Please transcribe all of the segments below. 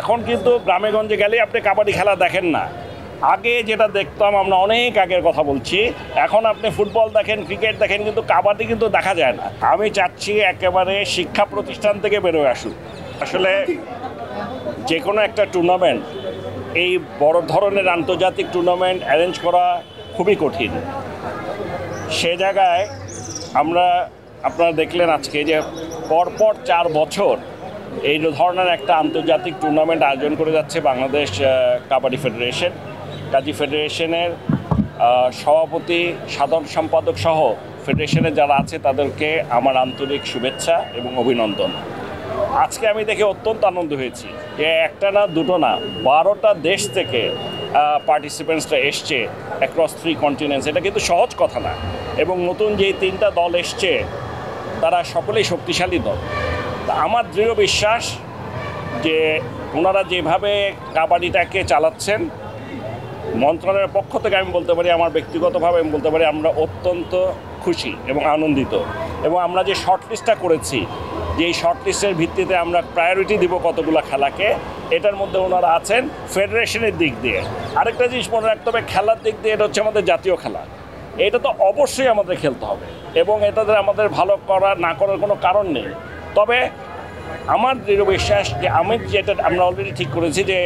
এখন কিন্তু গ্রামেগঞ্জে গেলে আপনি কাবাডি খেলা দেখেন না। আগে যেটা দেখতাম আমরা অনেক আগের কথা বলছি, এখন আপনি ফুটবল দেখেন, ক্রিকেট দেখেন, কিন্তু কাবাডি কিন্তু দেখা যায় না। আমি চাচ্ছি একেবারে শিক্ষা প্রতিষ্ঠান থেকে বেরোয় আসুক। আসলে যে কোনো একটা টুর্নামেন্ট, এই বড় ধরনের আন্তর্জাতিক টুর্নামেন্ট অ্যারেঞ্জ করা খুবই কঠিন। সে জায়গায় আপনারা দেখলেন আজকে যে পরপর 4 বছর এই ধরনের একটা আন্তর্জাতিক টুর্নামেন্ট আয়োজন করে যাচ্ছে বাংলাদেশ কাবাডি ফেডারেশন। কাজী ফেডারেশনের সভাপতি, সাধারণ সম্পাদক সহ ফেডারেশনে যারা আছে তাদেরকে আমার আন্তরিক শুভেচ্ছা এবং অভিনন্দন। আজকে আমি দেখে অত্যন্ত আনন্দ হয়েছি যে একটা না দুটো না 12টা দেশ থেকে পার্টিসিপেন্টসরা এসছে অ্যাক্রস 3 কন্টিনেন্টস। এটা কিন্তু সহজ কথা না। এবং নতুন যেই 3টা দল এসছে তারা সকলেই শক্তিশালী দল। আমার দৃঢ় বিশ্বাস যে ওনারা যেভাবে কাবাডিটাকে চালাচ্ছেন, মন্ত্রণালয়ের পক্ষ থেকে আমি বলতে পারি, আমার ব্যক্তিগতভাবে আমি বলতে পারি আমরা অত্যন্ত খুশি এবং আনন্দিত। এবং আমরা যে শর্টলিস্টটা করেছি, যে এই শর্টলিস্টের ভিত্তিতে আমরা প্রায়োরিটি দিব কতগুলো খেলাকে, এটার মধ্যে ওনারা আছেন ফেডারেশনের দিক দিয়ে। আরেকটা জিনিস মনে রাখতে হবে, খেলার দিক দিয়ে এটা হচ্ছে আমাদের জাতীয় খেলা। এটা তো অবশ্যই আমাদের খেলতে হবে এবং এটাতে আমাদের ভালো করা না করার কোনো কারণ নেই। তবে আমার দৃঢ় বিশ্বাস যে আমরা অলরেডি ঠিক করেছি যে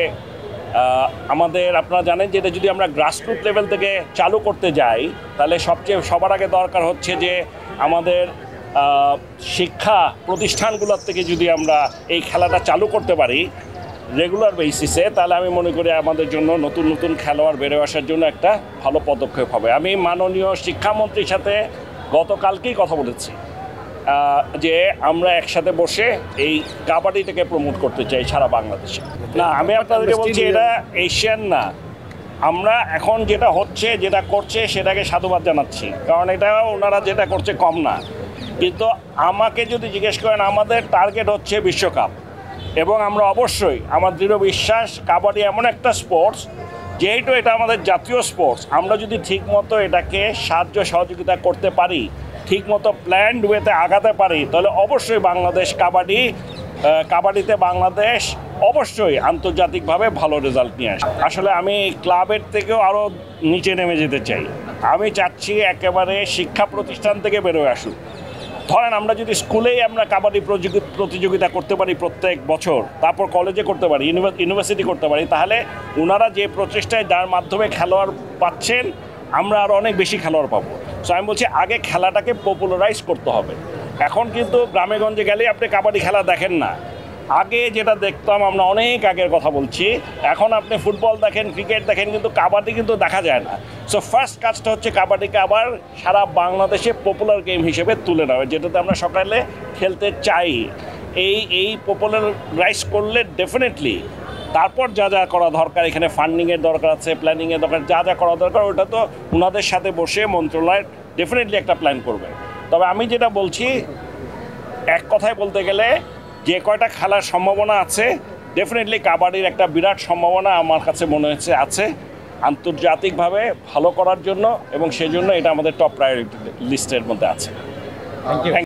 আপনারা জানেন যে এটা যদি আমরা গ্রাসরুট লেভেল থেকে চালু করতে যাই, তাহলে সবার আগে দরকার হচ্ছে যে আমাদের শিক্ষা প্রতিষ্ঠানগুলোর থেকে যদি আমরা এই খেলাটা চালু করতে পারি রেগুলার বেসিসে, তাহলে আমি মনে করি আমাদের জন্য নতুন নতুন খেলোয়াড় বেড়ে আসার জন্য একটা ভালো পদক্ষেপ হবে। আমি মাননীয় শিক্ষামন্ত্রীর সাথে গতকালকেই কথা বলেছি যে আমরা একসাথে বসে এই কাবাডিটাকে প্রমোট করতে চাই সারা বাংলাদেশে। না, আমি আপনাদেরকে বলছি এটা এশিয়ান না। আমরা এখন যেটা করছে সেটাকে সাধুবাদ জানাচ্ছি, কারণ এটা ওনারা যেটা করছে কম না। কিন্তু আমাকে যদি জিজ্ঞেস করেন, আমাদের টার্গেট হচ্ছে বিশ্বকাপ। এবং আমরা অবশ্যই, আমার দৃঢ় বিশ্বাস, কাবাডি এমন একটা স্পোর্টস যেহেতু এটা আমাদের জাতীয় স্পোর্টস, আমরা যদি ঠিকমতো এটাকে সাহায্য সহযোগিতা করতে পারি, ঠিকমতো প্ল্যান্ড ওয়েতে আগাতে পারি, তাহলে অবশ্যই কাবাডিতে বাংলাদেশ অবশ্যই আন্তর্জাতিকভাবে ভালো রেজাল্ট নিয়ে আসে। আসলে আমি ক্লাবের থেকেও আরও নিচে নেমে যেতে চাই। আমি চাচ্ছি একেবারে শিক্ষা প্রতিষ্ঠান থেকে বেরোয় আসুক। ধরেন আমরা যদি স্কুলেই আমরা কাবাডি প্রতিযোগিতা করতে পারি প্রত্যেক বছর, তারপর কলেজে করতে পারি, ইউনিভার্সিটি করতে পারি, তাহলে ওনারা যে প্রচেষ্টায় যার মাধ্যমে খেলোয়াড় পাচ্ছেন, আমরা আরও অনেক বেশি খেলোয়াড় পাবো। সো আমি বলছি আগে খেলাটাকে পপুলারাইজ করতে হবে। এখন কিন্তু গ্রামেগঞ্জে গেলে আপনি কাবাডি খেলা দেখেন না। আগে যেটা দেখতাম আমরা অনেক আগের কথা বলছি, এখন আপনি ফুটবল দেখেন, ক্রিকেট দেখেন, কিন্তু কাবাডি কিন্তু দেখা যায় না। সো ফার্স্ট কাজটা হচ্ছে কাবাডিকে আবার সারা বাংলাদেশে পপুলার গেম হিসেবে তুলে নেওয়া, যেটাতে আমরা সকালে খেলতে চাই। এই পপুলারাইজ করলে ডেফিনেটলি তারপর যা যা করা দরকার, এখানে ফান্ডিংয়ের দরকার আছে, প্ল্যানিংয়ের দরকার, যা যা করা দরকার ওটা তো ওনাদের সাথে বসে মন্ত্রণালয় ডেফিনেটলি একটা প্ল্যান করবে। তবে আমি যেটা বলছি, এক কথায় বলতে গেলে যে কয়টা খেলার সম্ভাবনা আছে, ডেফিনেটলি কাবাডির একটা বিরাট সম্ভাবনা আমার কাছে মনে হচ্ছে আছে আন্তর্জাতিকভাবে ভালো করার জন্য, এবং সেজন্য এটা আমাদের টপ প্রায়োরিটি লিস্টের মধ্যে আছে। Thank you.